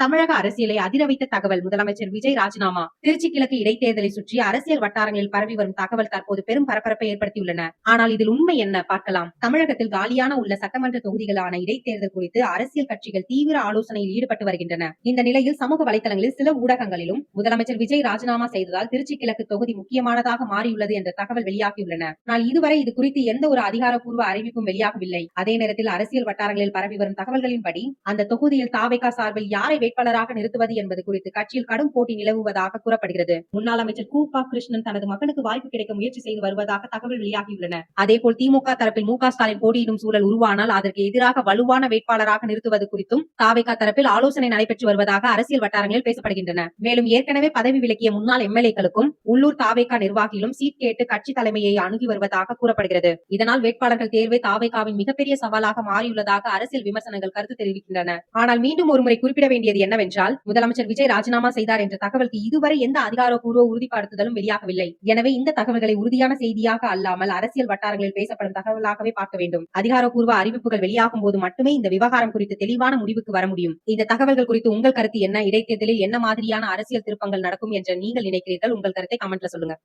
தமிழக அரசியலை அதிர வைத்த தகவல் முதலமைச்சர் விஜய் ராஜினாமா. திருச்சி கிழக்கு இடைத்தேர்தலை சுற்றி அரசியல் வட்டாரங்களில் பரவி வரும் தகவல் தற்போது பெரும் பரபரப்பை ஏற்படுத்தியுள்ளன. ஆனால் இதில் உண்மை என்ன பார்க்கலாம். தமிழகத்தில் காலியான உள்ள சட்டமன்ற தொகுதிகளான இடைத்தேர்தல் குறித்து அரசியல் கட்சிகள் தீவிர ஆலோசனையில் ஈடுபட்டு வருகின்றன. இந்த நிலையில் சமூக வலைதளங்களில் சில ஊடகங்களிலும் முதலமைச்சர் விஜய் ராஜினாமா செய்ததால் திருச்சி கிழக்கு தொகுதி முக்கியமானதாக மாறியுள்ளது என்ற தகவல் வெளியாகியுள்ளன. ஆனால் இதுவரை இது குறித்து எந்த ஒரு அதிகாரப்பூர்வ அறிவிப்பும் வெளியாகவில்லை. அதே நேரத்தில் அரசியல் வட்டாரங்களில் பரவி வரும் தகவல்களின்படி அந்த தொகுதியில் தாவேகா சார்பில் யாரை வேட்பாளராக நிறுத்துவது என்பது குறித்து கட்சியில் கடும் போட்டி நிலவுவதாக கூறப்படுகிறது. முன்னாள் அமைச்சர் கூப்பா கிருஷ்ணன் தனது மகனுக்கு வாய்ப்பு கிடைக்க முயற்சி செய்து வருவதாக தகவல் வெளியாகியுள்ளன. அதேபோல் திமுக தரப்பில் மு க ஸ்டாலின் போட்டியிடும் சூழல் உருவானால் அதற்கு எதிராக வலுவான வேட்பாளராக நிறுத்துவது குறித்தும் தாவேகா தரப்பில் ஆலோசனை நடைபெற்று வருவதாக அரசியல் வட்டாரங்களில் பேசப்படுகின்றன. மேலும் ஏற்கனவே பதவி விலக்கிய முன்னாள் எம்எல்ஏக்களுக்கும் உள்ளூர் தாவேகா நிர்வாகிகளும் சீட் கேட்டு கட்சி தலைமையை அணுகி வருவதாக கூறப்படுகிறது. இதனால் வேட்பாளர்கள் தேர்வே தாவேகாவின் மிகப்பெரிய சவாலாக மாறியுள்ளதாக அரசியல் விமர்சனங்கள் கருத்து தெரிவிக்கின்றன. ஆனால் மீண்டும் ஒருமுறை குறிப்பிட வேண்டியது என்னவென்றால் முதலமைச்சர் விஜய் ராஜினாமா செய்தார் என்ற தகவலுக்கு இதுவரை எந்த அதிகாரப்பூர்வ உறுதிப்படுத்துதலும் வெளியாகவில்லை. எனவே இந்த தகவல்களை உறுதியான செய்தியாக அல்லாமல் அரசியல் வட்டாரங்களில் பேசப்படும் தகவலாகவே பார்க்க வேண்டும். அதிகாரப்பூர்வ அறிவிப்புகள் வெளியாகும் போது மட்டுமே இந்த விவகாரம் குறித்து தெளிவான முடிவுக்கு வர முடியும். இந்த தகவல்கள் குறித்து உங்கள் கருத்து என்ன? இடைத்தேர்தலில் என்ன மாதிரியான அரசியல் திருப்பங்கள் நடக்கும் என்று நீங்கள் நினைக்கிறீர்கள்? உங்கள் கருத்தை கமெண்ட்ல சொல்லுங்க.